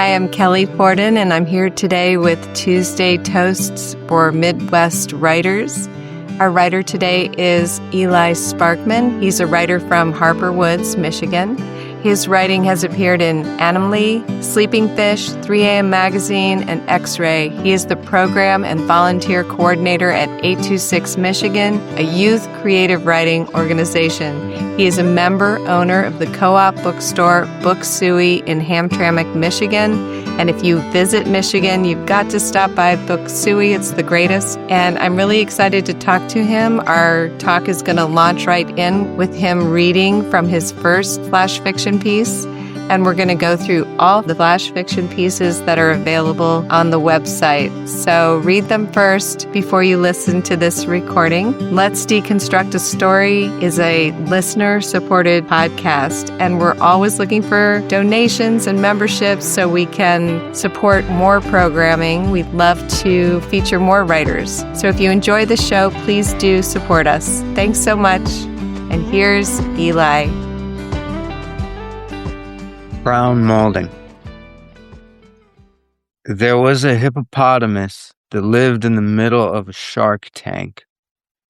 Hi, I'm Kelly Forden, and I'm here today with Tuesday Toasts for Midwest Writers. Our writer today is Eli Sparkman. He's a writer from Harper Woods, Michigan. His writing has appeared in ANMLY, Sleepingfish, 3AM Magazine, and X-Ray. He is the program and volunteer coordinator at 826 Michigan, a youth creative writing organization. He is a member owner of the co-op bookstore Book Suey in Hamtramck, Michigan. And if you visit Michigan, you've got to stop by Book Suey. It's the greatest. And I'm really excited to talk to him. Our talk is going to launch right in with him reading from his first flash fiction piece. And we're going to go through all the flash fiction pieces that are available on the website. So read them first before you listen to this recording. Let's Deconstruct a Story is a listener-supported podcast, and we're always looking for donations and memberships so we can support more programming. We'd love to feature more writers. So if you enjoy the show, please do support us. Thanks so much. And here's Eli. Crown molding. There was a hippopotamus that lived in the middle of a shark tank.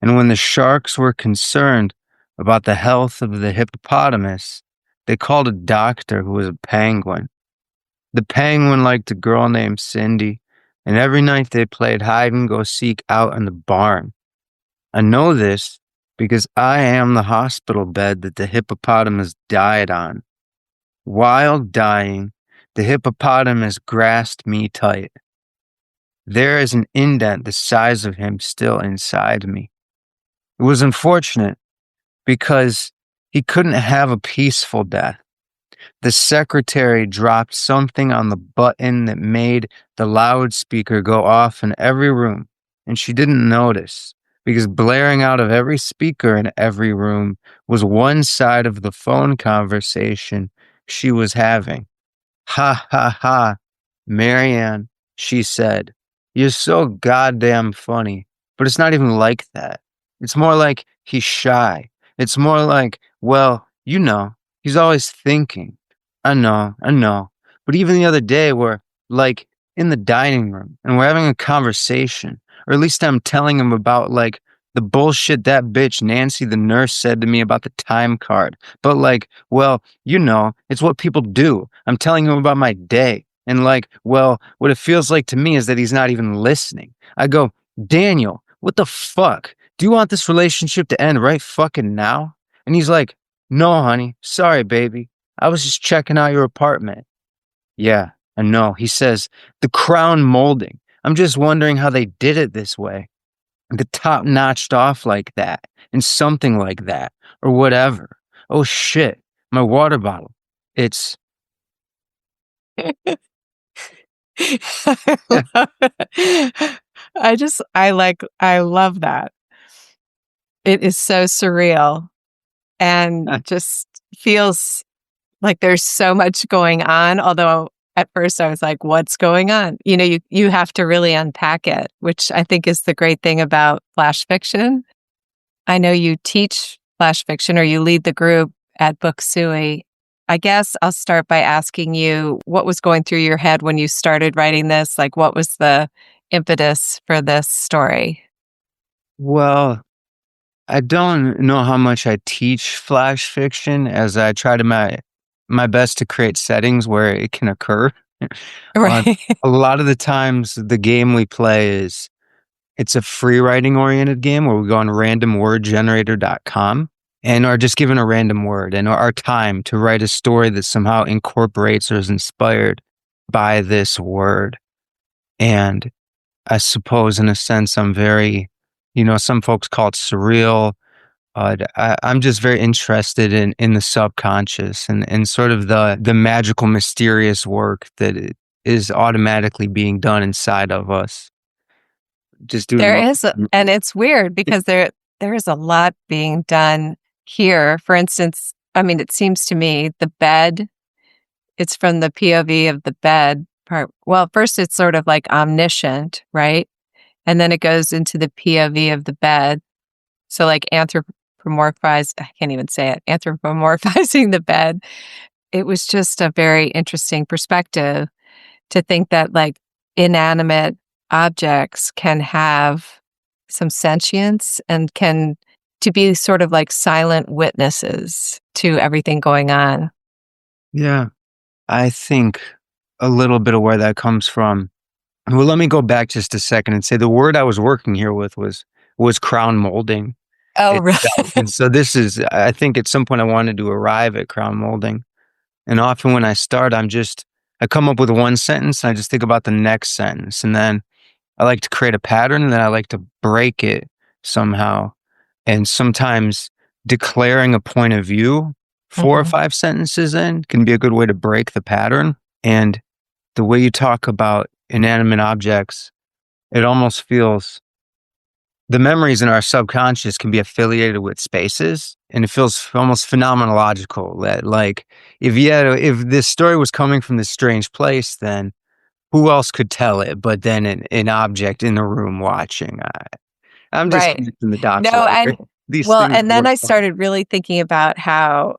And when the sharks were concerned about the health of the hippopotamus, they called a doctor who was a penguin. The penguin liked a girl named Cindy, and every night they played hide and go seek out in the barn. I know this because I am the hospital bed that the hippopotamus died on. While dying, the hippopotamus grasped me tight. There is an indent the size of him still inside me. It was unfortunate because he couldn't have a peaceful death. The secretary dropped something on the button that made the loudspeaker go off in every room, and she didn't notice because blaring out of every speaker in every room was one side of the phone conversation she was having. Ha ha ha, Marianne, she said, you're so goddamn funny, but it's not even like that. It's more like he's shy. It's more like, well, you know, he's always thinking. I know. But even the other day, we're like in the dining room and we're having a conversation, or at least I'm telling him about like the bullshit that bitch Nancy the nurse said to me about the time card. But like, well, you know, it's what people do. I'm telling him about my day. And like, well, what it feels like to me is that he's not even listening. I go, Daniel, what the fuck? Do you want this relationship to end right fucking now? And he's like, no, honey. Sorry, baby. I was just checking out your apartment. Yeah, I know. He says, the crown molding. I'm just wondering how they did it this way. The top notched off like that, and something like that, or whatever. Oh shit, my water bottle. It's. I love that. It is so surreal and just feels like there's so much going on. Although at first I was like, what's going on? You know, you have to really unpack it, which I think is the great thing about flash fiction. I know you teach flash fiction or you lead the group at Book Suey. I guess I'll start by asking you what was going through your head when you started writing this? Like, what was the impetus for this story? Well, I don't know how much I teach flash fiction as I try to my best to create settings where it can occur. Right. A lot of the times the game we play it's a free writing oriented game where we go on randomwordgenerator.com and are just given a random word and our time to write a story that somehow incorporates or is inspired by this word. And I suppose in a sense I'm very, some folks call it surreal. I'm just very interested in the subconscious and sort of the magical, mysterious work that is automatically being done inside of us. Just doing And it's weird because there is a lot being done here. For instance, I mean, it seems to me the bed, it's from the POV of the bed part. Well, first it's sort of like omniscient, right? And then it goes into the POV of the bed. So like I can't even say it, anthropomorphizing the bed. It was just a very interesting perspective. to think that like inanimate objects can have some sentience and can to be sort of like silent witnesses to everything going on. Yeah. I think a little bit of where that comes from. Well, let me go back just a second and say the word I was working here with was crown molding Oh, itself. really? And so I think at some point I wanted to arrive at crown molding. And often when I start, I come up with one sentence and I just think about the next sentence. And then I like to create a pattern and then I like to break it somehow. And sometimes declaring a point of view 4 or 5 sentences in can be a good way to break the pattern. And the way you talk about inanimate objects, it almost feels the memories in our subconscious can be affiliated with spaces, and it feels almost phenomenological that like if this story was coming from this strange place, then who else could tell it but then an object in the room watching? I'm just Right. connecting the dots a No, little and bit. These well, things and then work I fine. started really thinking about how,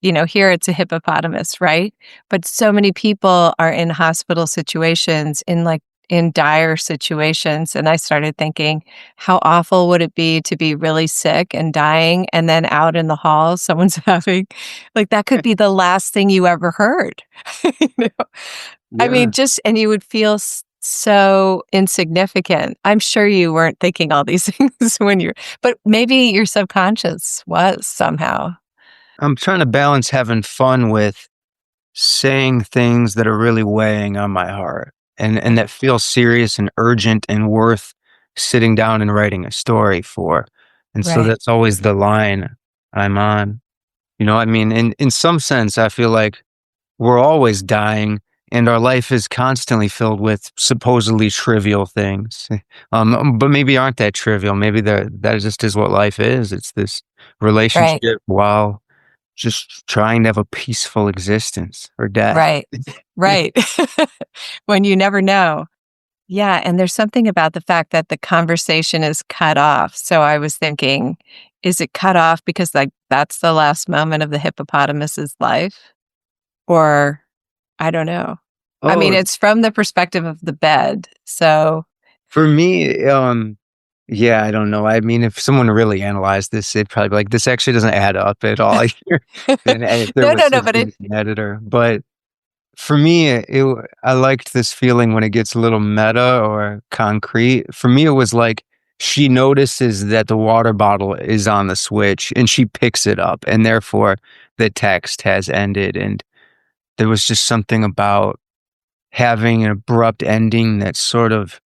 here it's a hippopotamus, right? But so many people are in hospital situations, in dire situations. And I started thinking, how awful would it be to be really sick and dying, and then out in the hall, someone's having, like, that could be the last thing you ever heard. You know? I Yeah. mean, and you would feel so insignificant. I'm sure you weren't thinking all these things but maybe your subconscious was somehow. I'm trying to balance having fun with saying things that are really weighing on my heart and that feel serious and urgent and worth sitting down and writing a story for. And so Right. that's always the line I'm on. I mean, in some sense, I feel like we're always dying and our life is constantly filled with supposedly trivial things. But maybe aren't that trivial. Maybe that just is what life is. It's this Right. relationship while just trying to have a peaceful existence or death. Right. Right. When you never know. Yeah, and there's something about the fact that the conversation is cut off. So I was thinking, is it cut off because, like, that's the last moment of the hippopotamus's life? Or I don't know. I mean, Oh, it's from the perspective of the bed. So for me, yeah, I don't know. I mean, if someone really analyzed this, they'd probably be like, "This actually doesn't add up at all." Then if there no, was no, no, such but thing as an editor, but for me, I liked this feeling when it gets a little meta or concrete. For me, it was like she notices that the water bottle is on the switch and she picks it up, and therefore the text has ended. And there was just something about having an abrupt ending that sort of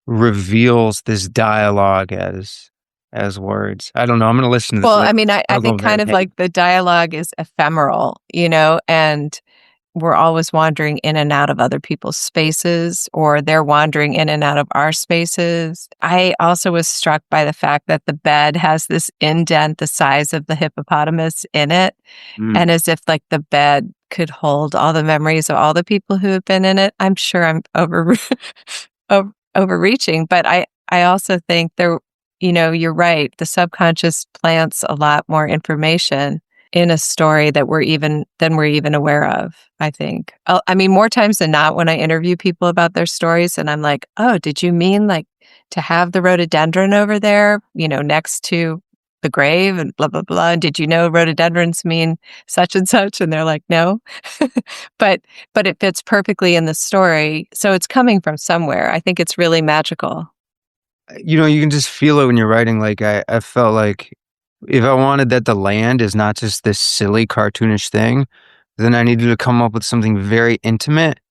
reveals this dialogue as words. I don't know. I'm gonna listen to this well, I later. mean, I I'll go think very kind of heavy. like the dialogue is ephemeral, and we're always wandering in and out of other people's spaces, or they're wandering in and out of our spaces. I also was struck by the fact that the bed has this indent the size of the hippopotamus in it, Mm. and as if like the bed could hold all the memories of all the people who have been in it. I'm sure I'm overreaching, but I also think you're right. The subconscious plants a lot more information in a story that we're even aware of, I think. I mean, more times than not, when I interview people about their stories and I'm like, oh, did you mean like to have the rhododendron over there, next to the grave and blah, blah, blah. And did you know rhododendrons mean such and such? And they're like, no. but but it fits perfectly in the story. So it's coming from somewhere. I think it's really magical. You can just feel it when you're writing. Like I felt like if I wanted that the land is not just this silly cartoonish thing, then I needed to come up with something very intimate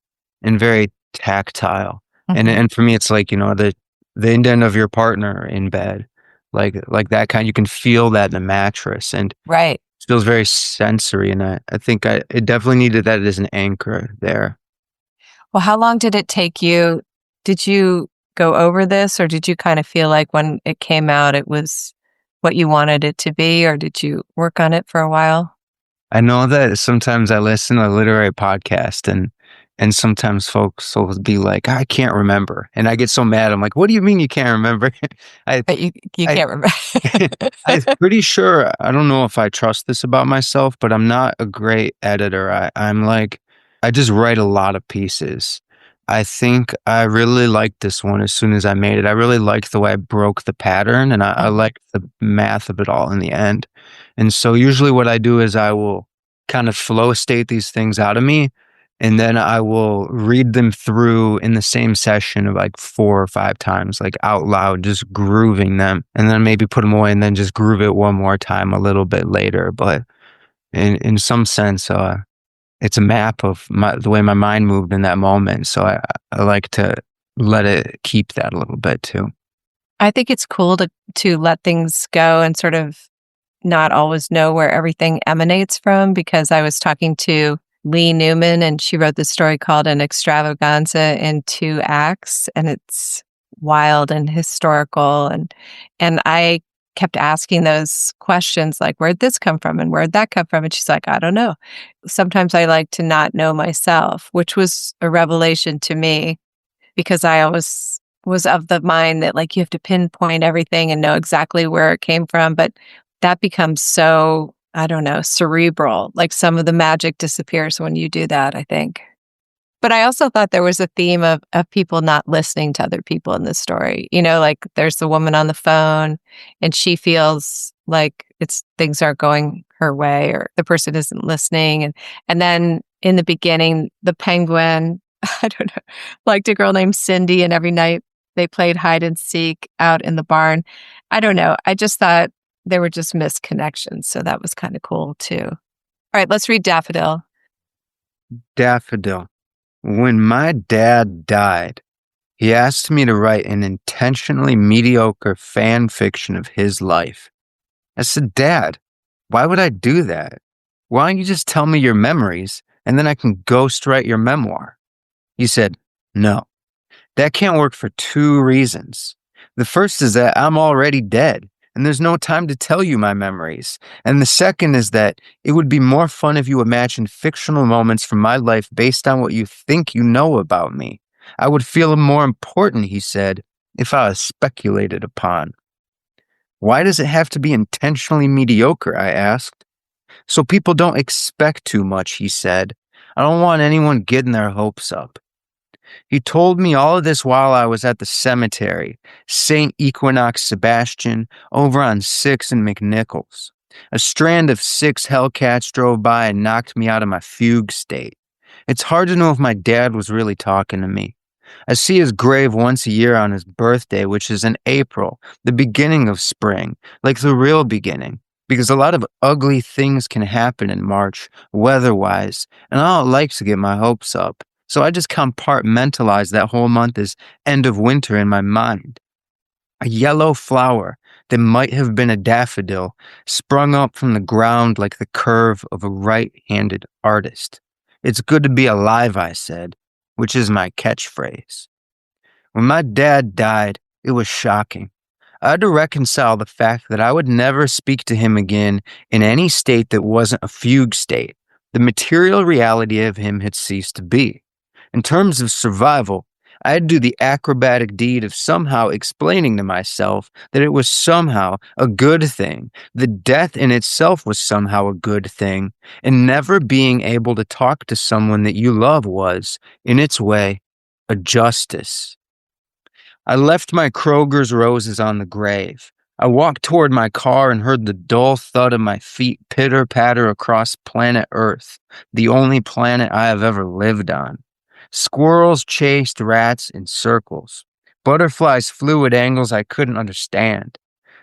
and very tactile. And Mhm. and for me, it's like the indent of your partner in bed, like that kind. You can feel that in the mattress, and Right. it feels very sensory. And I think it definitely needed that as an anchor there. Well, how long did it take you? Did you go over this, or did you kind of feel like when it came out, it was what you wanted it to be, or did you work on it for a while? I know that sometimes I listen to a literary podcast and sometimes folks will be like, "I can't remember." And I get so mad. I'm like, "What do you mean you can't remember?" I But you I can't remember. I'm pretty sure I don't know if I trust this about myself, but I'm not a great editor. I'm like I just write a lot of pieces. I think I really liked this one as soon as I made it. I really liked the way I broke the pattern, and I liked the math of it all in the end. And so usually what I do is I will kind of flow state these things out of me, and then I will read them through in the same session of like 4 or 5 times, like out loud, just grooving them, and then maybe put them away and then just groove it one more time a little bit later. But in some sense, it's a map of the way my mind moved in that moment. So I like to let it keep that a little bit too. I think it's cool to let things go and sort of not always know where everything emanates from, because I was talking to Lee Newman and she wrote this story called An Extravaganza in 2 Acts, and it's wild and historical, and I kept asking those questions like, where'd this come from and where'd that come from? And she's like, I don't know. Sometimes I like to not know myself, which was a revelation to me, because I always was of the mind that like you have to pinpoint everything and know exactly where it came from. But that becomes so, I don't know, cerebral. Like some of the magic disappears when you do that, I think. But I also thought there was a theme of people not listening to other people in this story. You know, like there's the woman on the phone and she feels like things aren't going her way or the person isn't listening. And then in the beginning, the penguin, I don't know, liked a girl named Cindy, and every night they played hide and seek out in the barn. I don't know. I just thought there were just misconnections. So that was kind of cool too. All right, let's read Daffodil. Daffodil. When my dad died, he asked me to write an intentionally mediocre fan fiction of his life. I said, Dad, why would I do that? Why don't you just tell me your memories and then I can ghostwrite your memoir? He said, no, that can't work for 2 reasons. The first is that I'm already dead and there's no time to tell you my memories. And the second is that it would be more fun if you imagined fictional moments from my life based on what you think you know about me. I would feel more important, he said, if I was speculated upon. Why does it have to be intentionally mediocre? I asked. So people don't expect too much, he said. I don't want anyone getting their hopes up. He told me all of this while I was at the cemetery, St. Equinox Sebastian, over on 6th and McNichols. A strand of 6 Hellcats drove by and knocked me out of my fugue state. It's hard to know if my dad was really talking to me. I see his grave once a year on his birthday, which is in April, the beginning of spring, like the real beginning, because a lot of ugly things can happen in March, weather-wise, and I don't like to get my hopes up. So I just compartmentalize that whole month as end of winter in my mind. A yellow flower that might have been a daffodil sprung up from the ground like the curve of a right-handed artist. It's good to be alive, I said, which is my catchphrase. When my dad died, it was shocking. I had to reconcile the fact that I would never speak to him again in any state that wasn't a fugue state. The material reality of him had ceased to be. In terms of survival, I had to do the acrobatic deed of somehow explaining to myself that it was somehow a good thing, that death in itself was somehow a good thing, and never being able to talk to someone that you love was, in its way, a justice. I left my Kroger's roses on the grave. I walked toward my car and heard the dull thud of my feet pitter-patter across planet Earth, the only planet I have ever lived on. Squirrels chased rats in circles. Butterflies flew at angles I couldn't understand.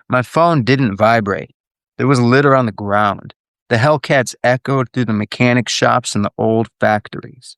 My phone didn't vibrate. There was litter on the ground. The Hellcats echoed through the mechanic shops and the old factories.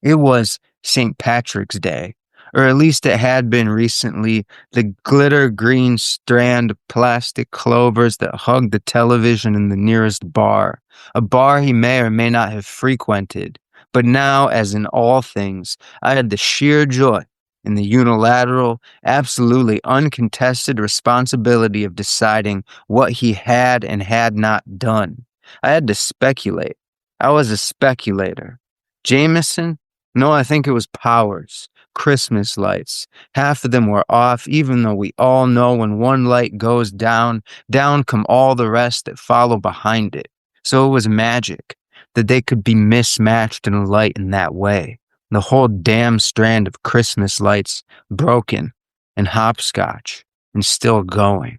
It was St. Patrick's Day, or at least it had been recently. The glitter green strand of plastic clovers that hugged the television in the nearest bar, a bar he may or may not have frequented. But now, as in all things, I had the sheer joy and the unilateral, absolutely uncontested responsibility of deciding what he had and had not done. I had to speculate. I was a speculator. Jameson? No, I think it was Powers. Christmas lights. Half of them were off, even though we all know when one light goes down, down come all the rest that follow behind it. So it was magic that they could be mismatched in light in that way. The whole damn strand of Christmas lights broken and hopscotch and still going.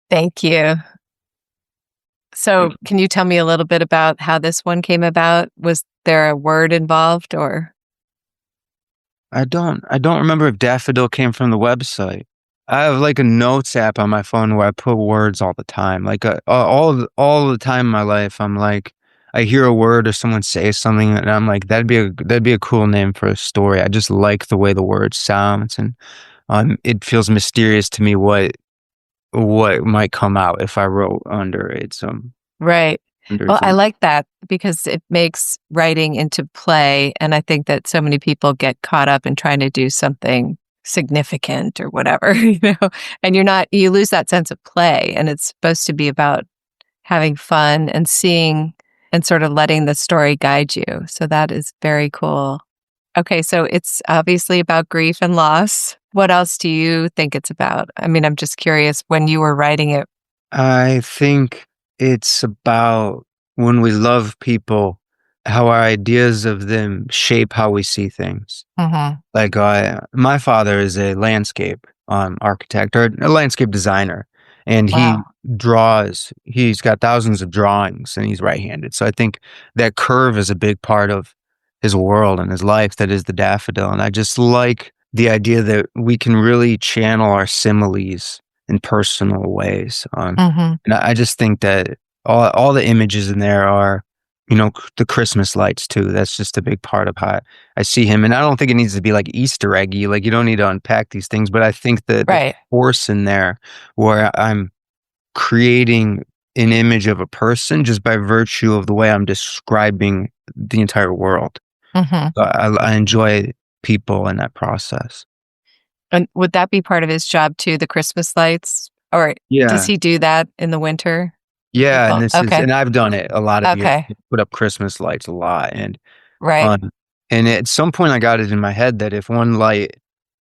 Thank you. So, can you tell me a little bit about how this one came about? Was there a word involved or? I don't remember if daffodil came from the website. I have like a notes app on my phone where I put words all the time. Like all the time in my life, I'm like, I hear a word or someone say something, and I'm like, that'd be a cool name for a story. I just like the way the word sounds, and it feels mysterious to me what might come out if I wrote under it. Right. Under Well, I some. like that because it makes writing into play. And I think that so many people get caught up in trying to do something significant or whatever, and you lose that sense of play. And it's supposed to be about having fun and seeing and sort of letting the story guide you. So that is very cool. Okay. So it's obviously about grief and loss. What else do you think it's about? I mean, I'm just curious when you were writing it. I think it's about when we love people, how our ideas of them shape how we see things. Hmm. Like my father is a landscape architect or a landscape designer, and he Wow. draws. He's got thousands of drawings, and he's right-handed. So I think that curve is a big part of his world and his life. That is the daffodil, and I just like the idea that we can really channel our similes in personal ways. Hmm. And I just think that all the images in there are, the Christmas lights too. That's just a big part of how I see him. And I don't think it needs to be like Easter eggy. Like you don't need to unpack these things, but I think that the Right. force in there where I'm creating an image of a person just by virtue of the way I'm describing the entire world. Hmm. So I enjoy people in that process. And would that be part of his job too, the Christmas lights? Or does Yeah. he do that in the winter? Yeah. People? Okay. And I've done it a lot of years, Okay. put up Christmas lights a lot. Right. Um, and at some point, I got it in my head that if one light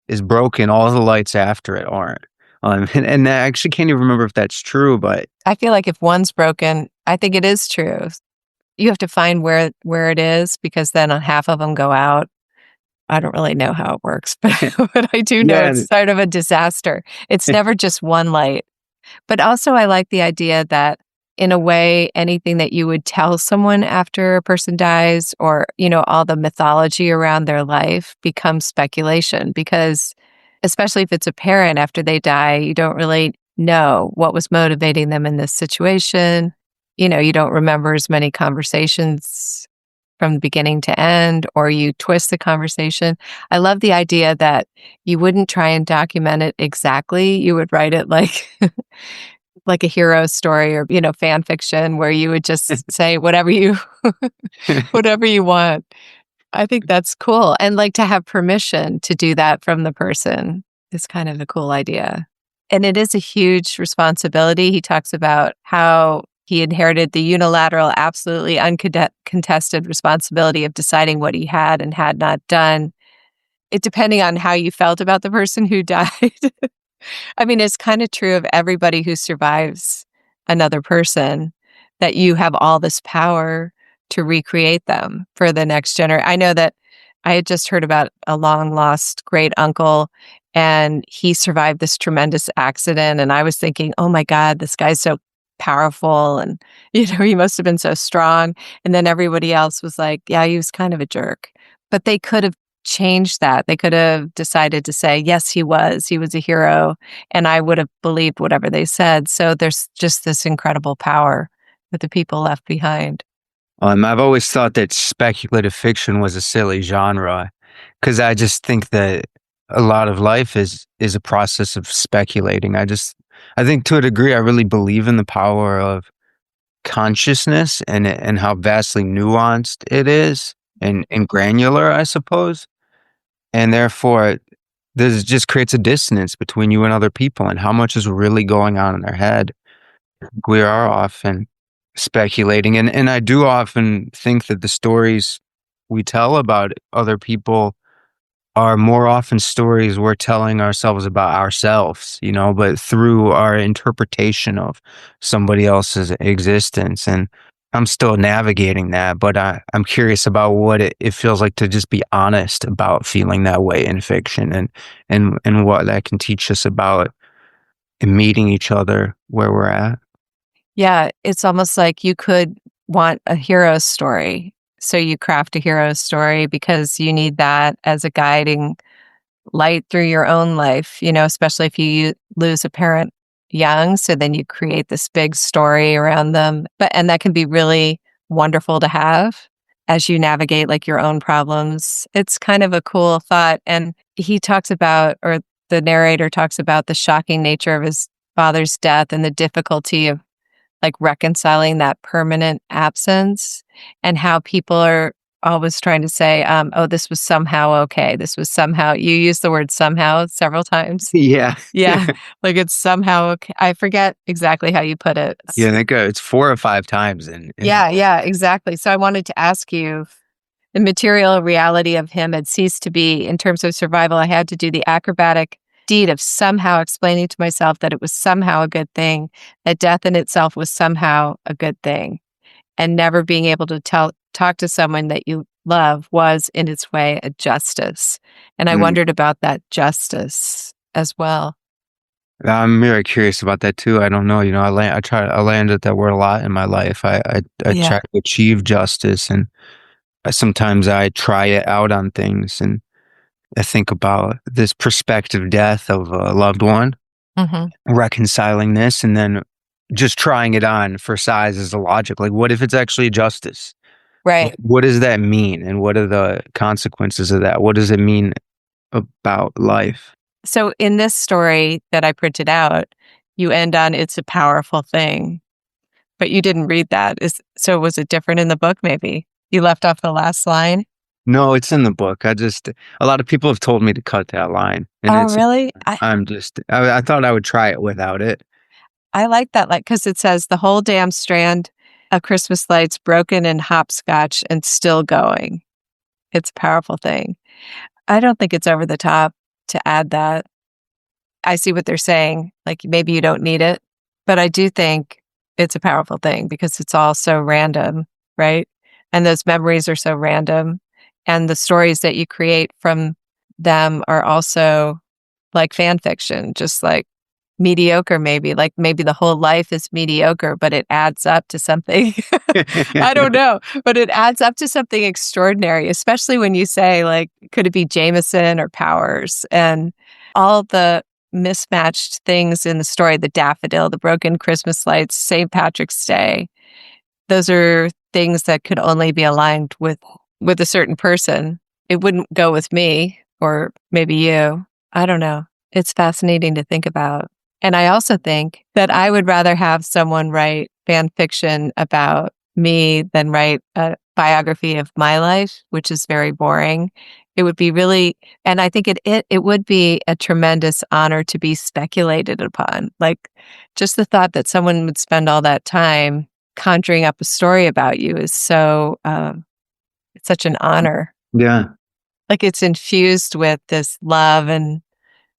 is broken, all the lights after it aren't. And I actually can't even remember if that's true, but I feel like if one's broken, I think it is true. You have to find where it is because then half of them go out. I don't really know how it works, but but I do know yeah, it's sort of a disaster. It's never just one light. But also, I like the idea that in a way, anything that you would tell someone after a person dies or, all the mythology around their life becomes speculation because, especially if it's a parent after they die, you don't really know what was motivating them in this situation. You don't remember as many conversations from beginning to end, or you twist the conversation. I love the idea that you wouldn't try and document it exactly. You would write it like like a hero story or, fan fiction where you would just say whatever you whatever you want. I think that's cool. And like to have permission to do that from the person is kind of a cool idea. And it is a huge responsibility. He talks about how he inherited the unilateral, absolutely uncontested responsibility of deciding what he had and had not done. It depending on how you felt about the person who died. I mean, it's kind of true of everybody who survives another person that you have all this power to recreate them for the next generation. I know that I had just heard about a long lost great uncle and he survived this tremendous accident. And I was thinking, oh my God, this guy's so powerful. And, he must have been so strong. And then everybody else was like, yeah, he was kind of a jerk. But they could have changed that. They could have decided to say, yes, he was. He was a hero. And I would have believed whatever they said. So there's just this incredible power with the people left behind. I've always thought that speculative fiction was a silly genre because I just think that a lot of life is a process of speculating. I think to a degree I really believe in the power of consciousness and how vastly nuanced it is and granular, I suppose. And therefore this just creates a dissonance between you and other people and how much is really going on in their head. We are often speculating, and I do often think that the stories we tell about other people are more often stories we're telling ourselves about ourselves, but through our interpretation of somebody else's existence. And I'm still navigating that, but I'm curious about what it feels like to just be honest about feeling that way in fiction, and what that can teach us about meeting each other where we're at. Yeah, it's almost like you could want a hero story. So you craft a hero story because you need that as a guiding light through your own life, especially if you lose a parent young. So then you create this big story around them. And that can be really wonderful to have as you navigate like your own problems. It's kind of a cool thought. And he talks about, or the narrator talks about the shocking nature of his father's death and the difficulty of like reconciling that permanent absence and how people are always trying to say, oh, this was somehow okay. This was somehow, you use the word somehow several times. Yeah. Yeah. Like it's somehow okay. I forget exactly how you put it. Yeah, I think it's 4 or 5 times in Yeah, exactly. So I wanted to ask you, the material reality of him had ceased to be in terms of survival. I had to do the acrobatic deed of somehow explaining to myself that it was somehow a good thing, that death in itself was somehow a good thing, and never being able to talk to someone that you love was in its way a justice. And I Mm. wondered about that justice as well. I'm very curious about that too. I don't know, I land at that word a lot in my life. I Yeah. try to achieve justice, and sometimes I try it out on things, and I think about this prospective death of a loved one, Hmm. reconciling this, and then just trying it on for size as a logic. Like, what if it's actually justice? Right. What does that mean? And what are the consequences of that? What does it mean about life? So in this story that I printed out, you end on "It's a powerful thing," but you didn't read that. So was it different in the book? Maybe you left off the last line. No, it's in the book. A lot of people have told me to cut that line, and Oh, really? I thought I would try it without it. I like that, like, because it says the whole damn strand of Christmas lights broken in hopscotch and still going. It's a powerful thing. I don't think it's over the top to add that. I see what they're saying. Like, maybe you don't need it, but I do think it's a powerful thing because it's all so random, right? And those memories are so random. And the stories that you create from them are also like fan fiction, just like mediocre, maybe. Like maybe the whole life is mediocre, but it adds up to something. I don't know, but it adds up to something extraordinary, especially when you say, like, could it be Jameson or Powers? And all the mismatched things in the story, the daffodil, the broken Christmas lights, St. Patrick's Day, those are things that could only be aligned with a certain person. It wouldn't go with me or maybe you. I don't know. It's fascinating to think about. And I also think that I would rather have someone write fan fiction about me than write a biography of my life, which is very boring. It would be really, and I think it would be a tremendous honor to be speculated upon. Like just the thought that someone would spend all that time conjuring up a story about you is it's such an honor. Yeah. Like it's infused with this love and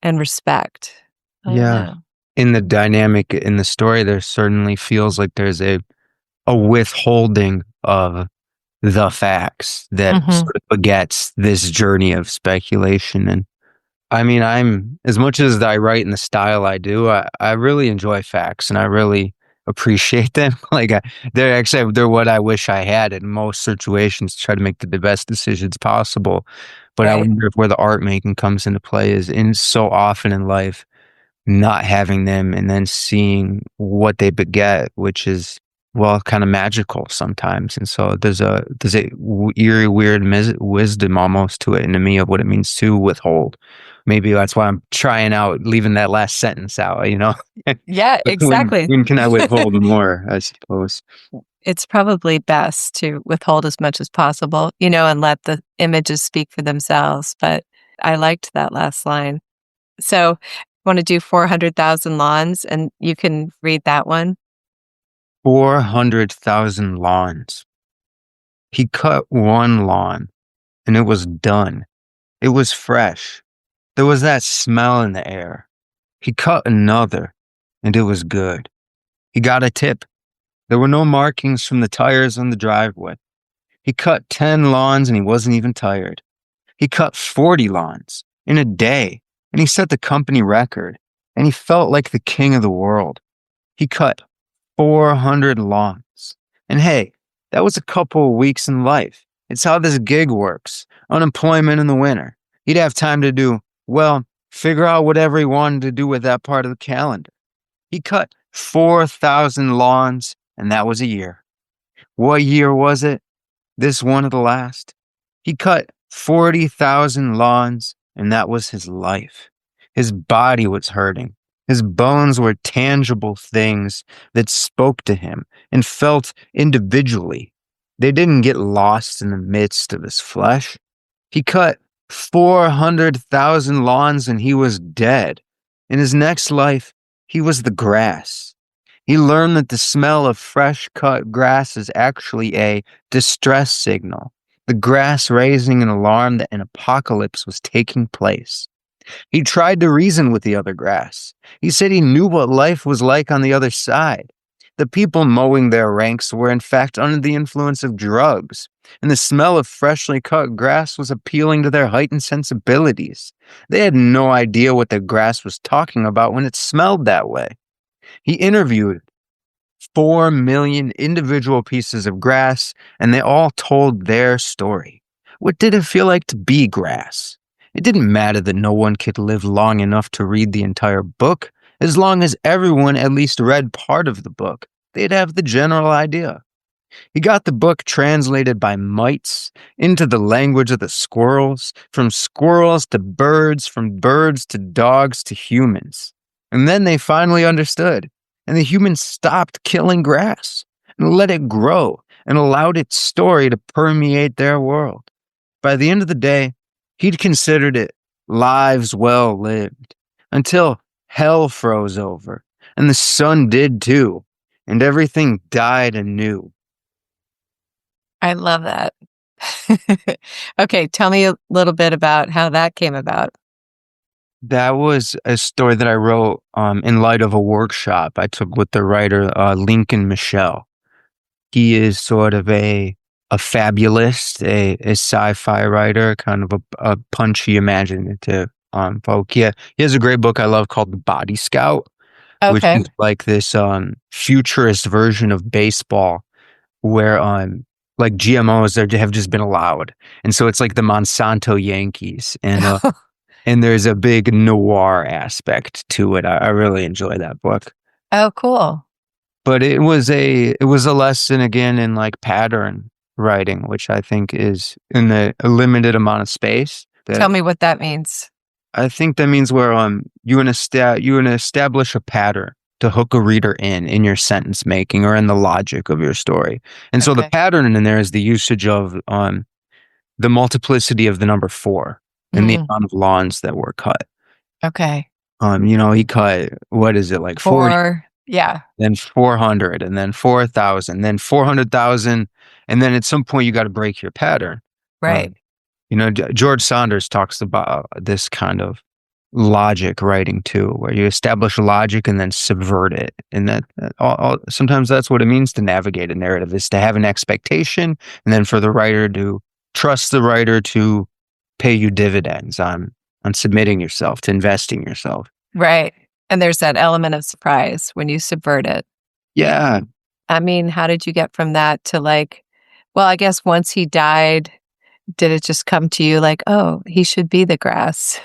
respect. I don't Yeah. know. In the dynamic in the story, there certainly feels like there's a withholding of the facts that Hmm. sort of begets this journey of speculation. And I mean, I'm as much as I write in the style I do, I really enjoy facts, and I really appreciate them. Like they're what I wish I had in most situations to try to make the best decisions possible. But I Right. wonder if where the art making comes into play is in so often in life not having them and then seeing what they beget, which is, well, kind of magical sometimes. And so there's a eerie, weird wisdom almost to it, and to me of what it means to withhold. Maybe that's why I'm trying out leaving that last sentence out. Yeah, exactly. When can I withhold more? I suppose. It's probably best to withhold as much as possible, and let the images speak for themselves. But I liked that last line. So, want to do 400,000 lawns and you can read that one? 400,000 lawns. He cut one lawn, and it was done. It was fresh. There was that smell in the air. He cut another, and it was good. He got a tip, There were no markings from the tires on the driveway. He cut 10 lawns and he wasn't even tired. He cut 40 lawns in a day, and he set the company record, and he felt like the king of the world. He cut 400 lawns. And hey, that was a couple of weeks in life. It's how this gig works. Unemployment in the winter. He'd have time to figure out whatever he wanted to do with that part of the calendar. He cut 4,000 lawns, and that was a year. What year was it? This one of the last. He cut 40,000 lawns, and that was his life. His body was hurting. His bones were tangible things that spoke to him and felt individually. They didn't get lost in the midst of his flesh. He cut 400,000 lawns and he was dead. In his next life, he was the grass. He learned that the smell of fresh cut grass is actually a distress signal, the grass raising an alarm that an apocalypse was taking place. He tried to reason with the other grass. He said he knew what life was like on the other side. The people mowing their ranks were in fact under the influence of drugs, and the smell of freshly cut grass was appealing to their heightened sensibilities. They had no idea what the grass was talking about when it smelled that way. He interviewed 4 million individual pieces of grass, and they all told their story. What did it feel like to be grass? It didn't matter that no one could live long enough to read the entire book. As long as everyone at least read part of the book, they'd have the general idea. He got the book translated by mites into the language of the squirrels, from squirrels to birds, from birds to dogs to humans. And then they finally understood, and the humans stopped killing grass and let it grow and allowed its story to permeate their world. By the end of the day, he'd considered it lives well lived, until hell froze over, and the sun did too, and everything died anew. I love that. Okay, tell me a little bit about how that came about. That was a story that I wrote in light of a workshop I took with the writer Lincoln Michel. He is sort of a fabulist, a sci-fi writer, kind of a punchy, imaginative folk. Yeah, he has a great book I love called The Body Scout, which Okay. is like this futurist version of baseball where like GMOs have just been allowed. And so it's like the Monsanto Yankees. And there's a big noir aspect to it. I really enjoy that book. Oh, cool. But it was a lesson again in like pattern writing, which I think is in a limited amount of space. Tell me what that means. I think that means where you establish a pattern to hook a reader in your sentence making or in the logic of your story. And so the pattern in there is the usage of the multiplicity of the number 4 and the amount of lawns that were cut. Okay. He cut, what is it, like 40? Yeah. Then 400, and then 4,000, then 400,000, and then at some point you got to break your pattern. Right. George Saunders talks about this kind of logic writing too, where you establish logic and then subvert it. And that sometimes that's what it means to navigate a narrative, is to have an expectation, and then for the writer to trust the writer to pay you dividends on submitting yourself, to investing yourself. Right. And there's that element of surprise when you subvert it. Yeah. I mean, how did you get from that to I guess once he died, did it just come to you like, oh, he should be the grass.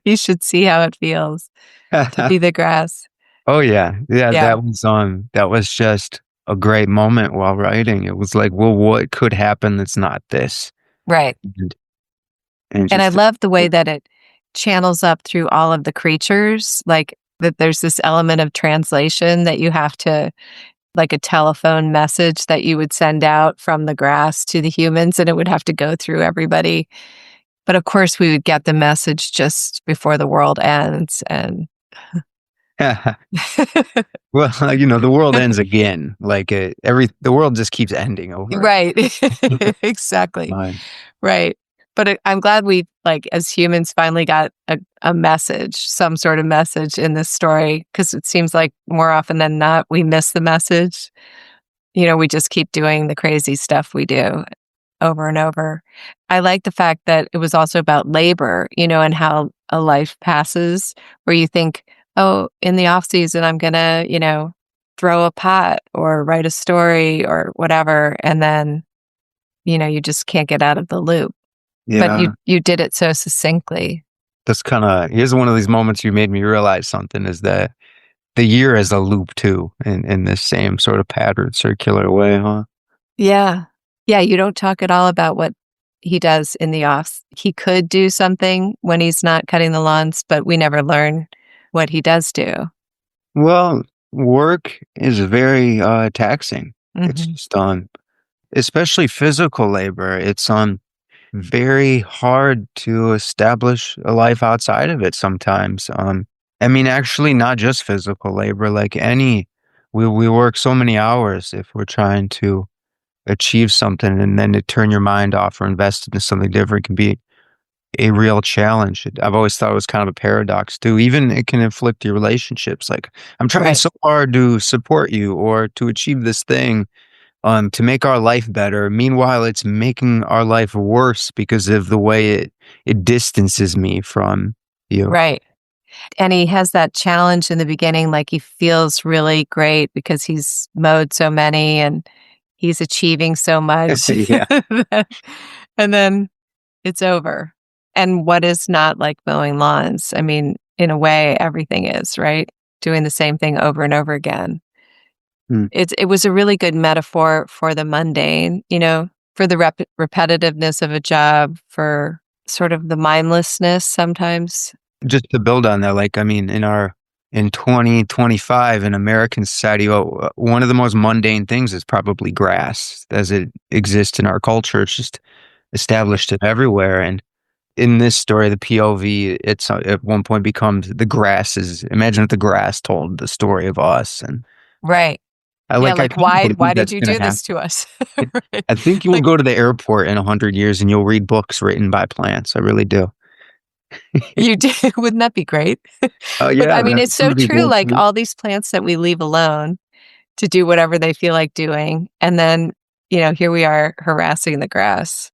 He should see how it feels to be the grass. Oh yeah. That was just a great moment while writing. It was like, well, what could happen that's not this? Right. And I love the way that it channels up through all of the creatures, like that there's this element of translation that you have to, like a telephone message that you would send out from the grass to the humans, and it would have to go through everybody. But of course, we would get the message just before the world ends. And well, the world ends again. Like the world just keeps ending over. Right. Exactly. Fine. Right. But I'm glad we, as humans, finally got a message, some sort of message in this story, because it seems like more often than not, we miss the message. we just keep doing the crazy stuff we do over and over. I like the fact that it was also about labor, and how a life passes where you think, oh, in the off season, I'm going to, throw a pot or write a story or whatever. And then, you just can't get out of the loop. But Yeah. you did it so succinctly. That's here's one of these moments you made me realize something is that the year is a loop too, in this same sort of patterned circular way, huh? Yeah. Yeah, you don't talk at all about what he does in the offs. He could do something when he's not cutting the lawns, but we never learn what he does do. Well, work is very taxing. It's Mhm. just especially physical labor. It's very hard to establish a life outside of it sometimes. I mean, actually, not just physical labor, like we work so many hours if we're trying to achieve something, and then to turn your mind off or invest into something different can be a real challenge. I've always thought it was kind of a paradox too. Even it can inflict your relationships. Like, I'm trying Right. so hard to support you or to achieve this thing, to make our life better. Meanwhile, it's making our life worse because of the way it distances me from you. Right. And he has that challenge in the beginning, like he feels really great because he's mowed so many and he's achieving so much. Yeah. And then it's over. And what is not like mowing lawns? I mean, in a way, everything is, right? Doing the same thing over and over again. Hmm. It was a really good metaphor for the mundane, for the repetitiveness of a job, for sort of the mindlessness sometimes. Just to build on that, like, I mean, in 2025 in American society, one of the most mundane things is probably grass as it exists in our culture. It's just established it everywhere. And in this story, the POV, it's at one point becomes the grass is, imagine if the grass told the story of us. And Right. Yeah, I like, can't why believe did that's you going do to happen. this to us? Right. I think you will Like, go to the airport in 100 years and you'll read books written by plants. I really do. you did. Wouldn't that be great? Oh But yeah, I mean, that's it's some so of these true, old like, plants. all these plants that we leave alone to do whatever they feel like doing, and then, here we are harassing the grass.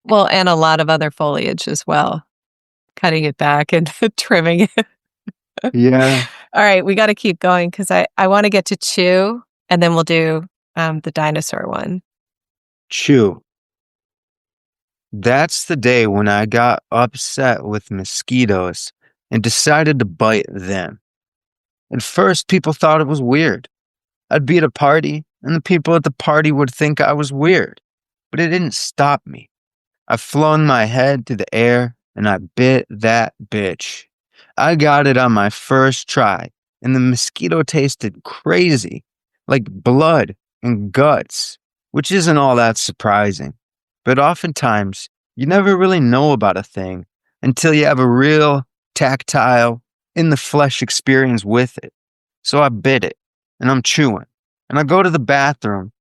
Well, and a lot of other foliage as well, cutting it back and trimming it. Yeah. All right, we gotta keep going because I wanna get to chew, and then we'll do, the dinosaur one. Chew. That's the day when I got upset with mosquitoes and decided to bite them. At first, people thought it was weird. I'd be at a party, and the people at the party would think I was weird. But it didn't stop me. I flung my head to the air, and I bit that bitch. I got it on my first try, and the mosquito tasted crazy, like blood and guts, which isn't all that surprising. But oftentimes, you never really know about a thing until you have a real tactile, in the flesh experience with it. So I bit it, and I'm chewing, and I go to the bathroom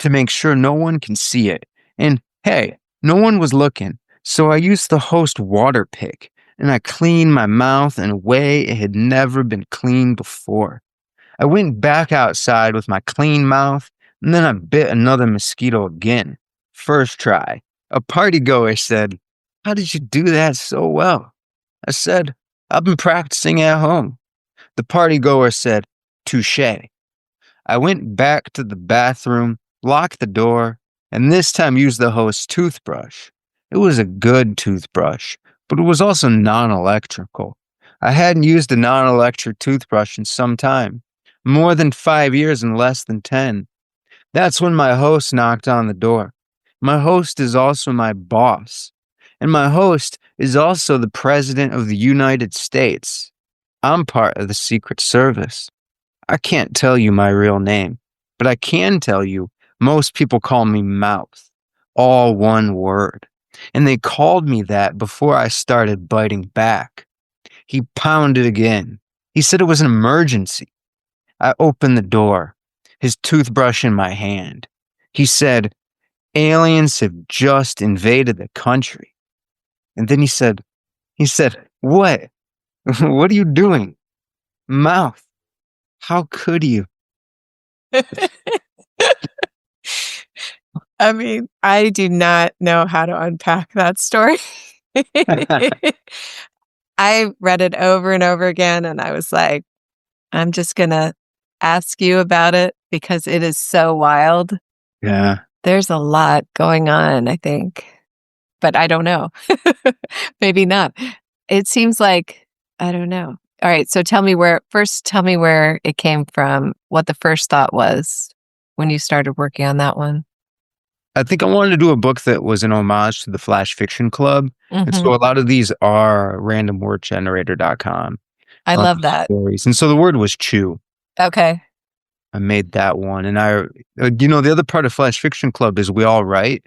to make sure no one can see it. And hey, no one was looking, so I used the host water pick and I cleaned my mouth in a way it had never been cleaned before. I went back outside with my clean mouth and then I bit another mosquito again. First try. A partygoer said, "How did you do that so well?" I said, "I've been practicing at home." The partygoer said, "Touche." I went back to the bathroom, locked the door, and this time used the host's toothbrush. It was a good toothbrush, but it was also non electrical. I hadn't used a non electric toothbrush in some time, more than 5 years and less than 10. That's when my host knocked on the door. My host is also my boss, and my host is also the President of the United States. I'm part of the Secret Service. I can't tell you my real name, but I can tell you most people call me Mouth, all one word. And they called me that before I started biting back. He pounded again. He said it was an emergency. I opened the door, his toothbrush in my hand. He said, "Aliens have just invaded the country." And then he said, "What? What are you doing? Mouth, how could you?" I mean, I do not know how to unpack that story. I read it over and over again, and I was like, I'm just gonna ask you about it because it is so wild. Yeah. There's a lot going on, I think, but I don't know. Maybe not. It seems like I don't know. All right, so tell me where it came from, what the first thought was when you started working on that one. I think I wanted to do a book that was an homage to the Flash Fiction Club. And so Mhm. a lot of these are randomwordgenerator.com I love that. stories. And so the word was chew. Okay. I made that one. And the other part of Flash Fiction Club is we all write,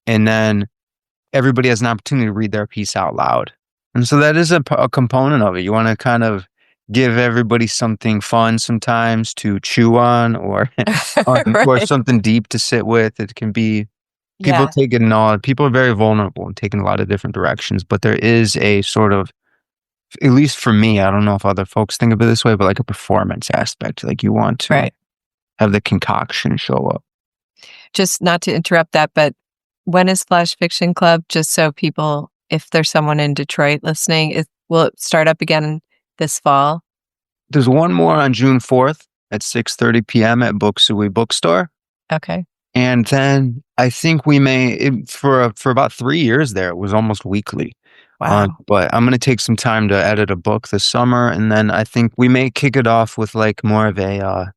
and then everybody has an opportunity to read their piece out loud. And so that is a component of it. You want to kind of give everybody something fun sometimes to chew on, or Right. something deep to sit with. It can be people Yeah, take it in all. People are very vulnerable and taking a lot of different directions. But there is a sort of, at least for me, I don't know if other folks think of it this way, but like a performance aspect. Like you want to right. have the concoction show up. Just not to interrupt that, but when is Flash Fiction Club? Just so people, if there's someone in Detroit listening, will it start up again this fall? There's one more on June 4th at 6:30 p.m. at Book Suey bookstore. Okay. And then I think we may for about 3 years there. It was almost weekly. Wow. But I'm gonna take some time to edit a book this summer, and then I think we may kick it off with like more of a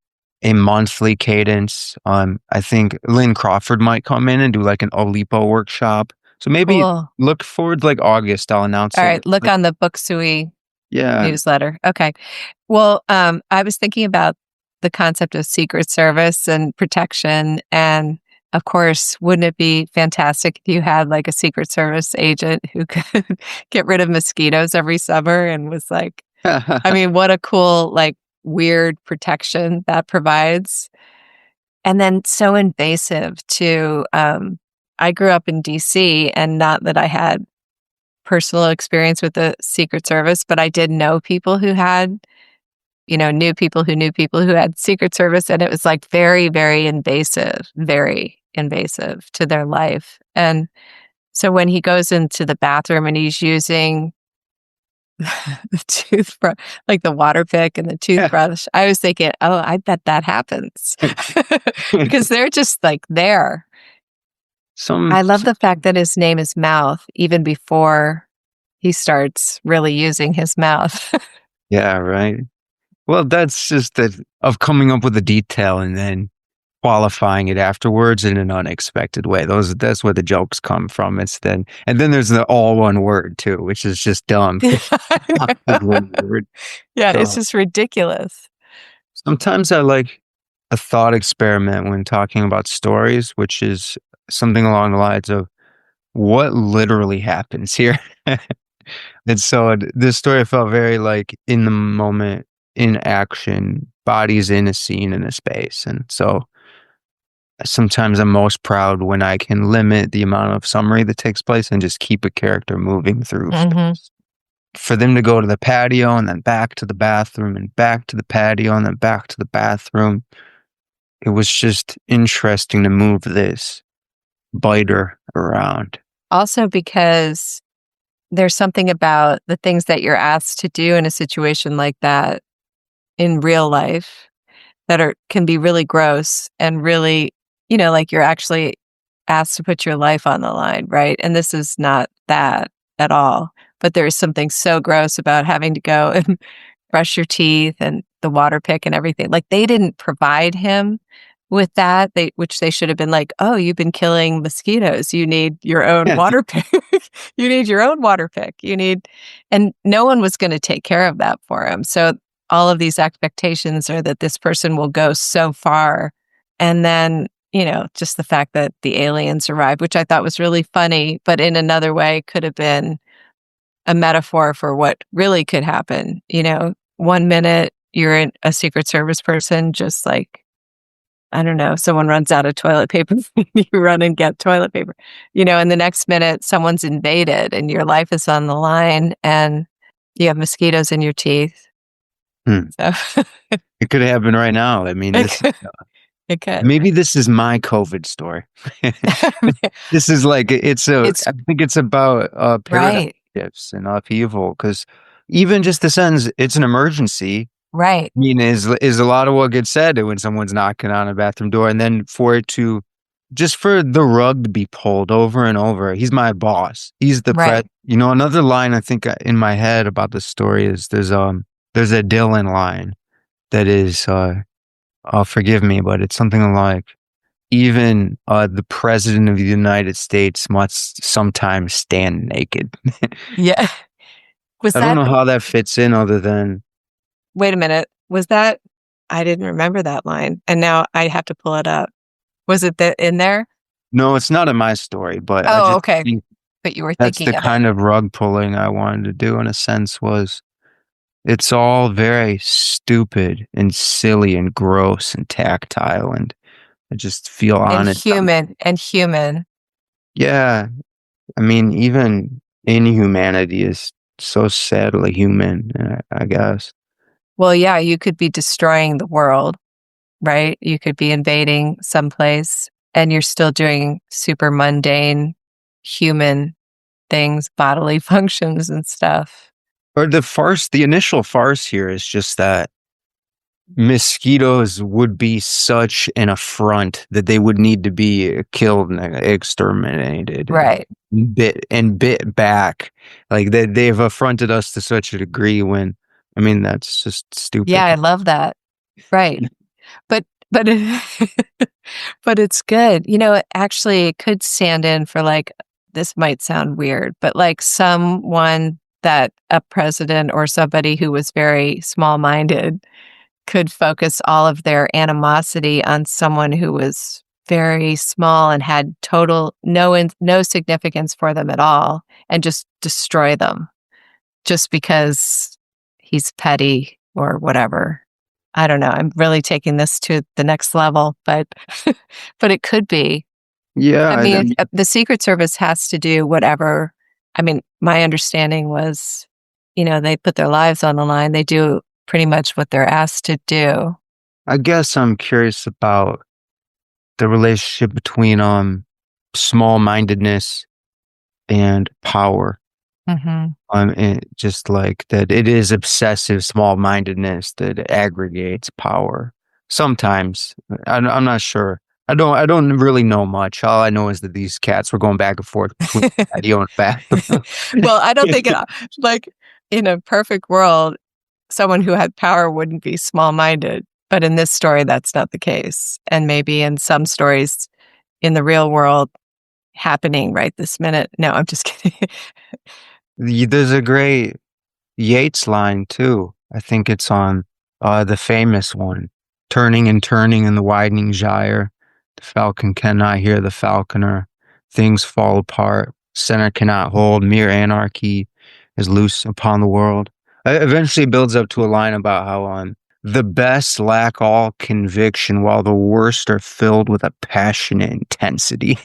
monthly cadence. I think Lynn Crawford might come in and do like an Olipo workshop. So maybe Cool. look forward to like August. I'll announce All it. right. Look on the Book Suey Yeah. newsletter. Okay. Well, I was thinking about the concept of secret service and protection. And of course, wouldn't it be fantastic if you had like a secret service agent who could get rid of mosquitoes every summer and was like, I mean, what a cool, like, weird protection that provides. And then so invasive too. I grew up in DC, and not that I had personal experience with the Secret Service, but I did know people who had, knew people who knew people who had Secret Service, and it was like very invasive to their life. And so when he goes into the bathroom and he's using the toothbrush, like the water pick and the Yeah. toothbrush, I was thinking, oh, I bet that happens because they're just like there. Some, I love the fact that his name is Mouth even before he starts really using his mouth. yeah, right. Well, that's just that of coming up with a detail and then qualifying it afterwards in an unexpected way. That's where the jokes come from. And then there's the all one word too, which is just dumb. Not just one word. Yeah, it's So just ridiculous. sometimes I like a thought experiment when talking about stories, which is something along the lines of what literally happens here. And so this story felt very like in the moment, in action, bodies in a scene in a space. And so sometimes I'm most proud when I can limit the amount of summary that takes place and just keep a character moving through Mhm. space. For them to go to the patio and then back to the bathroom and back to the patio and then back to the bathroom, it was just interesting to move this biter around. Also because there's something about the things that you're asked to do in a situation like that in real life that can be really gross and really, like you're actually asked to put your life on the line, right? And this is not that at all. But there's something so gross about having to go and brush your teeth and the water pick and everything. Like they didn't provide him with that, which they should have been like, oh, you've been killing mosquitoes. You need your own Yeah. water pick. You need your own water pick. And no one was going to take care of that for him. So all of these expectations are that this person will go so far. And then, just the fact that the aliens arrived, which I thought was really funny, but in another way could have been a metaphor for what really could happen. 1 minute you're a Secret Service person, just like, I don't know, someone runs out of toilet paper, you run and get toilet paper, and the next minute someone's invaded and your life is on the line and you have mosquitoes in your teeth. Hmm. So It could happen right now. I mean, it could. It could. Maybe this is my COVID story. This is like It's I think it's about paradigm right, shifts and upheaval because even just the sentence, it's an emergency. right, I mean, is a lot of what gets said when someone's knocking on a bathroom door, and then for it to just for the rug to be pulled over and over. He's my boss. He's the right. You know, another line I think in my head about the story is there's a Dylan line that is forgive me, but it's something like even the president of the United States must sometimes stand naked. Yeah. Was I don't that know how that fits in other than wait a minute, was that I didn't remember that line, and now I have to pull it up. Was it in there? no, it's not in my story, but I Oh, just okay, think but you were that's the thinking of it. kind of rug pulling I wanted to do in a sense was it's all very stupid and silly and gross and tactile and I just feel And honest. human. Yeah, I mean, even inhumanity is so sadly human, I guess. Well, yeah, you could be destroying the world, right? You could be invading someplace, and you're still doing super mundane human things, bodily functions and stuff. Or the initial farce here is just that mosquitoes would be such an affront that they would need to be killed and exterminated Right. and bit back. Like they've affronted us to such a degree when, I mean, that's just Yeah, stupid. I love that. Right. But but it's good. You know, actually, it could stand in for like this might sound weird, but like someone that a president or somebody who was very small-minded could focus all of their animosity on someone who was very small and had total no significance for them at all and just destroy them just because he's petty or whatever. I don't know. I'm really taking this to the next level, but but it could be. Yeah, I mean, the Secret Service has to do whatever. I mean, my understanding was, they put their lives on the line. They do pretty much what they're asked to do. I guess I'm curious about the relationship between small-mindedness and power. Mhm. Just like that, it is obsessive small-mindedness that aggregates power. Sometimes I'm not sure. I don't really know much. All I know is that these cats were going back and forth between patio and bathroom. Well, I don't think like, in a perfect world, someone who had power wouldn't be small-minded, but in this story, that's not the case, and maybe in some stories in the real world happening right this minute. No, I'm just kidding. There's a great Yeats line too. I think it's on the famous one. Turning and turning in the widening gyre. The falcon cannot hear the falconer. Things fall apart. Center cannot hold. Mere anarchy is loose upon the world. Eventually builds up to a line about how the best lack all conviction while the worst are filled with a passionate intensity.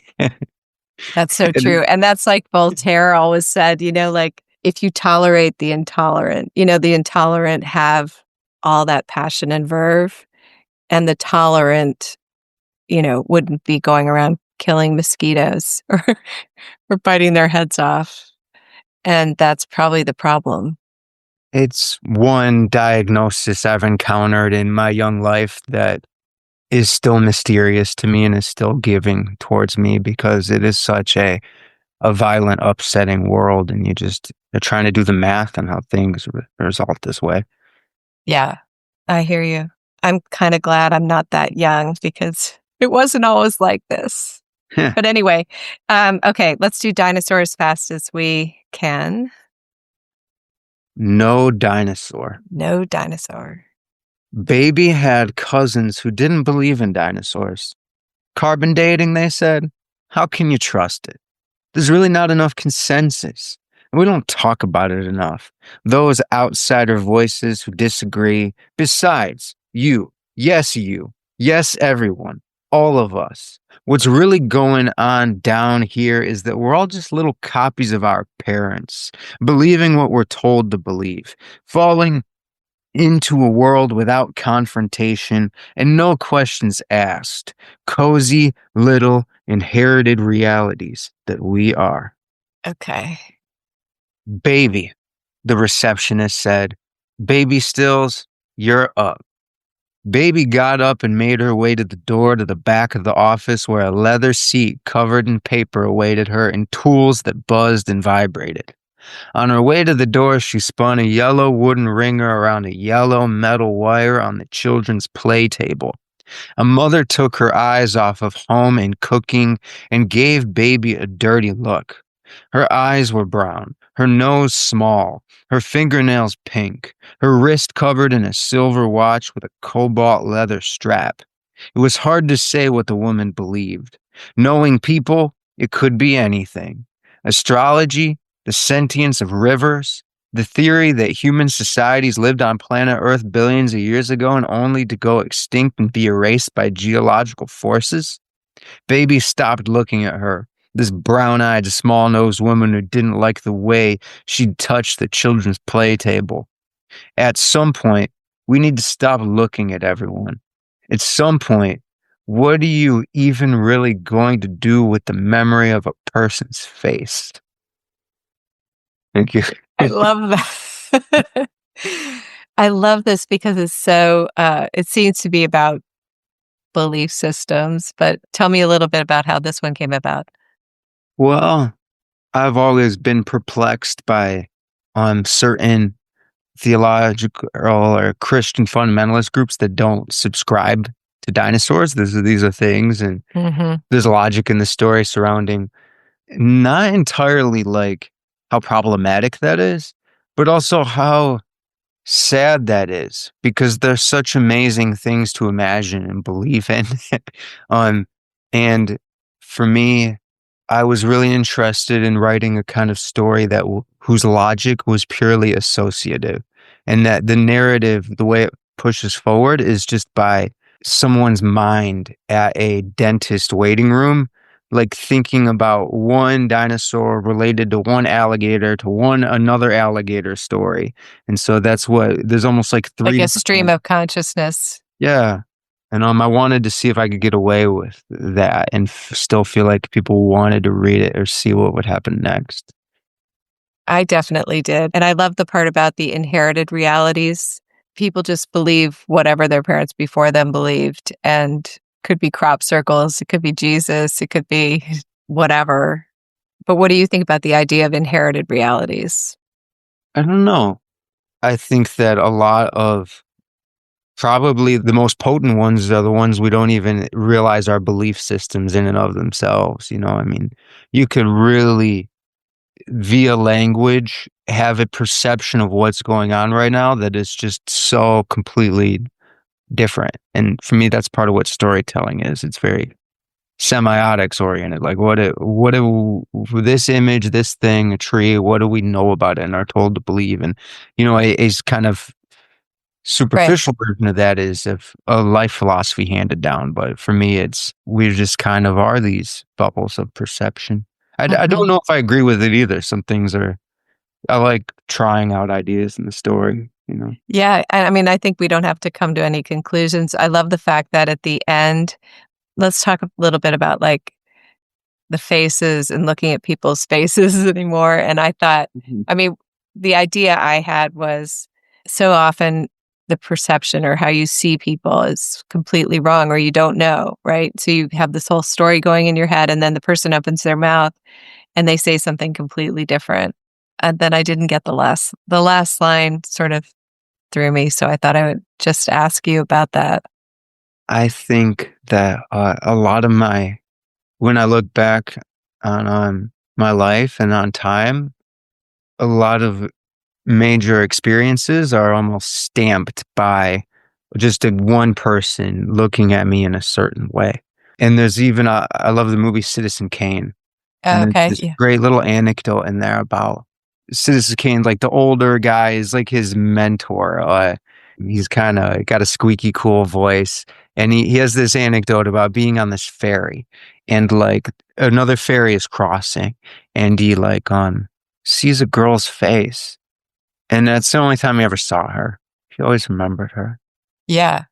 That's so And true, and that's like Voltaire always said, like, if you tolerate the intolerant, the intolerant have all that passion and verve, and the tolerant, wouldn't be going around killing mosquitoes or biting their heads off, and that's probably the problem. it's one diagnosis I've encountered in my young life that is still mysterious to me and is still giving towards me because it is such a violent, upsetting world, and you're trying to do the math on how things result this way. Yeah, I hear you. I'm kinda glad I'm not that young because it wasn't always like this. But anyway, okay, let's do dinosaur as fast as we can. No dinosaur. No dinosaur. Baby had cousins who didn't believe in dinosaurs. Carbon dating, they said. How can you trust it? There's really not enough consensus. And we don't talk about it enough. Those outsider voices who disagree. Besides, you, yes, everyone, all of us. What's really going on down here is that we're all just little copies of our parents, believing what we're told to believe, falling into a world without confrontation and no questions asked. Cozy little inherited realities that we are. Okay. Baby, the receptionist said. Baby Stills, you're up. Baby got up and made her way to the door to the back of the office where a leather seat covered in paper awaited her and tools that buzzed and vibrated. On her way to the door, she spun a yellow wooden ringer around a yellow metal wire on the children's play table. A mother took her eyes off of home and cooking and gave Baby a dirty look. Her eyes were brown, her nose small, her fingernails pink, her wrist covered in a silver watch with a cobalt leather strap. It was hard to say what the woman believed. Knowing people, it could be anything. Astrology, the sentience of rivers, the theory that human societies lived on planet Earth billions of years ago and only to go extinct and be erased by geological forces. Baby stopped looking at her, this brown-eyed, small-nosed woman who didn't like the way she'd touched the children's play table. At some point, we need to stop looking at everyone. At some point, what are you even really going to do with the memory of a person's face? Thank you. I love that. I love this because it's so, it seems to be about belief systems, but tell me a little bit about how this one came about. Well, I've always been perplexed by certain theological or Christian fundamentalist groups that don't subscribe to dinosaurs. These are things, and there's logic in the story surrounding not entirely like how problematic that is, but also how sad that is because there's such amazing things to imagine and believe in. um, and for me, I was really interested in writing a kind of story that whose logic was purely associative, and that the narrative, the way it pushes forward, is just by someone's mind at a dentist waiting room, like thinking about one dinosaur related to one alligator to one another alligator story. And so that's what there's almost like Like three. a stream of consciousness. Yeah. And I wanted to see if I could get away with that and still feel like people wanted to read it or see what would happen next. I definitely did. And I love the part about the inherited realities. People just believe whatever their parents before them believed, and could be crop circles, it could be Jesus, it could be whatever. But what do you think about the idea of inherited realities? I don't know. I think that a lot of probably the most potent ones are the ones we don't even realize are belief systems in and of themselves. You know, I mean, you could really, via language, have a perception of what's going on right now that is just so completely different. And for me, that's part of what storytelling is. It's very semiotics oriented. Like this image, this thing, a tree, what do we know about it and are told to believe? And, you know, a kind of Right. superficial version of that is of a life philosophy handed down. But for me, we just kind of are these bubbles of perception. I don't know if I agree with it either. Some things I like trying out ideas in the story, you know? Yeah. I mean, I think we don't have to come to any conclusions. I love the fact that at the end, let's talk a little bit about like the faces and looking at people's faces anymore. And I thought, I mean, the idea I had was so often the perception or how you see people is completely wrong or you don't know, right? So you have this whole story going in your head and then the person opens their mouth and they say something completely different. And then I didn't get the last line sort of threw me. So I thought I would just ask you about that. I think that a lot of when I look back on my life and on time, a lot of major experiences are almost stamped by just one person looking at me in a certain way. And there's even I love the movie Citizen Kane. And there's Okay. this Yeah. great little anecdote in there about Citizen Kane, like the older guy is like his mentor. He's kind of got a squeaky cool voice. And he has this anecdote about being on this ferry and like another ferry is crossing and he like sees a girl's face. And that's the only time he ever saw her. He always remembered her. Yeah.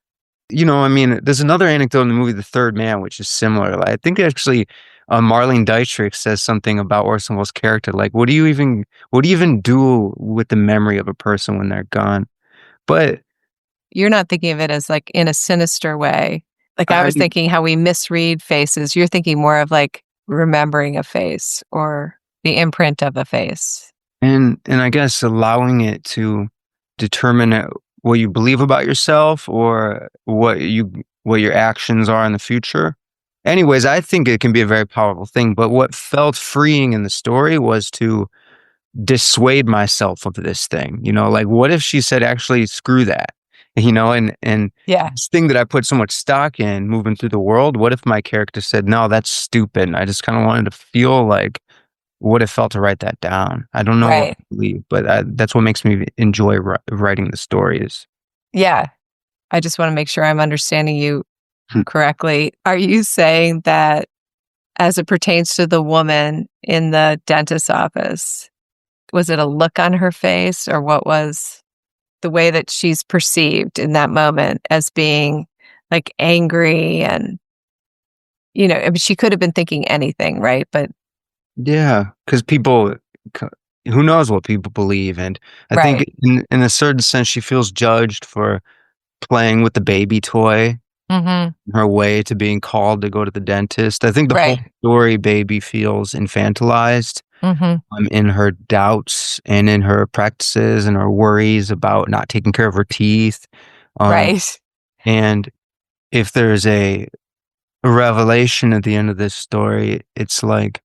I mean, there's another anecdote in the movie The Third Man, which is similar. Like, I think actually Marlene Dietrich says something about Orson Welles' character. Like, what do you even do with the memory of a person when they're gone? But You're not thinking of it as like in a sinister way. Like I I, was thinking how we misread faces. You're thinking more of like remembering a face or the imprint of a face. and I guess allowing it to determine what you believe about yourself or what your actions are in the future. Anyways, I think it can be a very powerful thing. But what felt freeing in the story was to dissuade myself of this thing. Like what if she said, actually, screw that? And Yeah. this thing that I put so much stock in moving through the world, what if my character said, no, that's stupid? And I just kind of wanted to feel like what it felt to write that down. I don't know what Right. to believe, but that's what makes me enjoy writing the stories. Yeah. I just want to make sure I'm understanding you Hmm. correctly. Are you saying that as it pertains to the woman in the dentist's office, was it a look on her face or what was the way that she's perceived in that moment as being like angry and, I mean, she could have been thinking anything, right? But Yeah, because c- who knows what people believe, and I think right. in a certain sense, she feels judged for playing with the baby toy, Mhm. her way to being called to go to the dentist. I think the whole Right. story, baby feels infantilized Mhm. in her doubts and in her practices and her worries about not taking care of her teeth. Um, Right. and if there's a revelation at the end of this story, it's like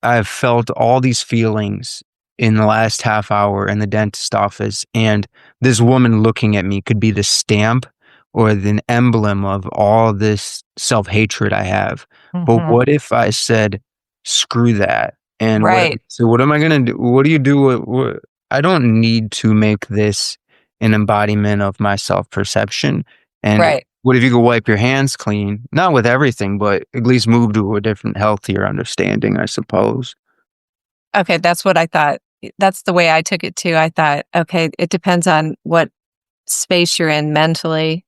I've felt all these feelings in the last half hour in the dentist office, and this woman looking at me could be the stamp or the emblem of all this self-hatred I have. But Mhm. what if I said, screw that? And Right. what am I gonna do? What do you do? I don't need to make this an embodiment of my self-perception. And Right. what if you could wipe your hands clean? Not with everything, but at least move to a different, healthier understanding, I suppose. Okay, that's what I thought. That's the way I took it too. I thought, okay, it depends on what space you're in mentally.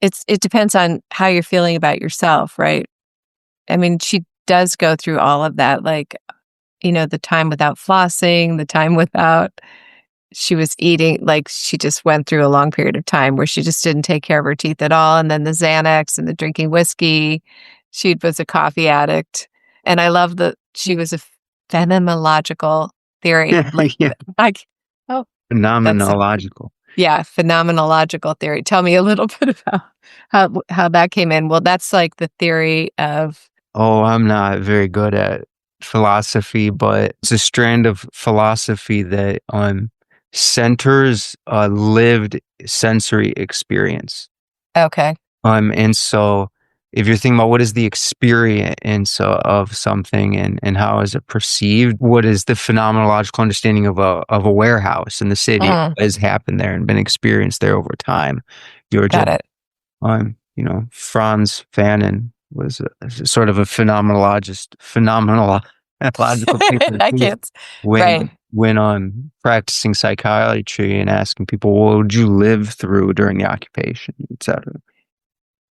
It depends on how you're feeling about yourself, right? I mean, she does go through all of that, like, the time without flossing, the time without she was eating, like, she just went through a long period of time where she just didn't take care of her teeth at all, and then the Xanax and the drinking whiskey. She was a coffee addict, and I love that she was a phenomenological theory, Yeah, like, oh, that's a phenomenological. yeah, phenomenological theory. Tell me a little bit about how that came in. Well, that's like the theory of Oh, I'm not very good at philosophy, but it's a strand of philosophy that centers a lived sensory experience. okay. And so if you're thinking about what is the experience of something and how is it perceived, what is the phenomenological understanding of a warehouse in the city Mhm, has happened there and been experienced there over time. got Georgia, it. Franz Fanon was sort of a phenomenological thinker I too, can't when right. when practicing psychiatry and asking people, what would you live through during the occupation, etc.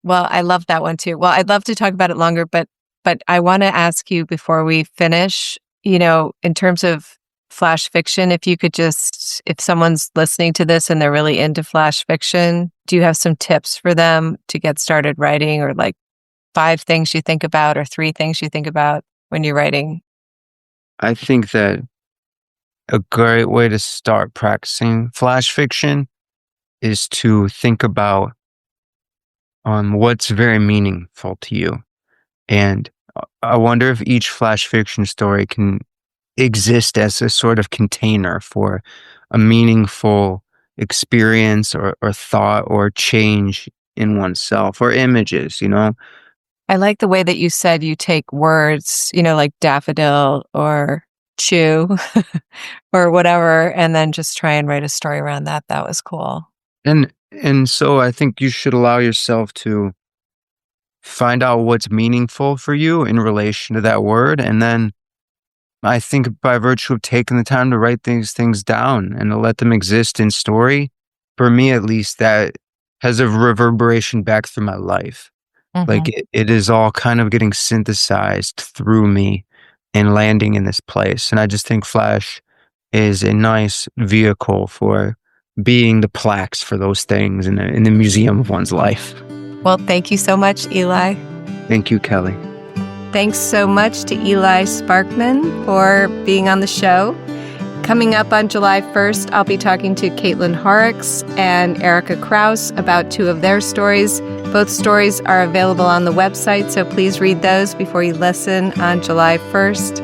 Well, I love that one too. Well, I'd love to talk about it longer, but I wanna ask you before we finish, in terms of flash fiction, if you could just if someone's listening to this and they're really into flash fiction, do you have some tips for them to get started writing or, like, 5 things you think about or 3 things you think about when you're writing? I think that a great way to start practicing flash fiction is to think about what's very meaningful to you. And I wonder if each flash fiction story can exist as a sort of container for a meaningful experience or thought or change in oneself or images. I like the way that you said you take words, like daffodil or chew or whatever, and then just try and write a story around that. That was cool. And so I think you should allow yourself to find out what's meaningful for you in relation to that word. And then I think by virtue of taking the time to write these things down and to let them exist in story, for me at least, that has a reverberation back through my life. Like, Mhm. it is all kind of getting synthesized through me and landing in this place, and I just think Flash is a nice vehicle for being the plaques for those things in the museum of one's life. Well, thank you so much, Eli. Thank you, Kelly. Thanks so much to Eli Sparkman for being on the show. Coming up on July 1st, I'll be talking to Caitlin Horrocks and Erica Krause about two of their stories. Both stories are available on the website, so please read those before you listen on July 1st.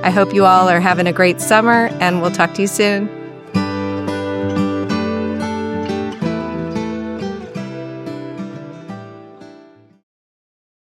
I hope you all are having a great summer, and we'll talk to you soon.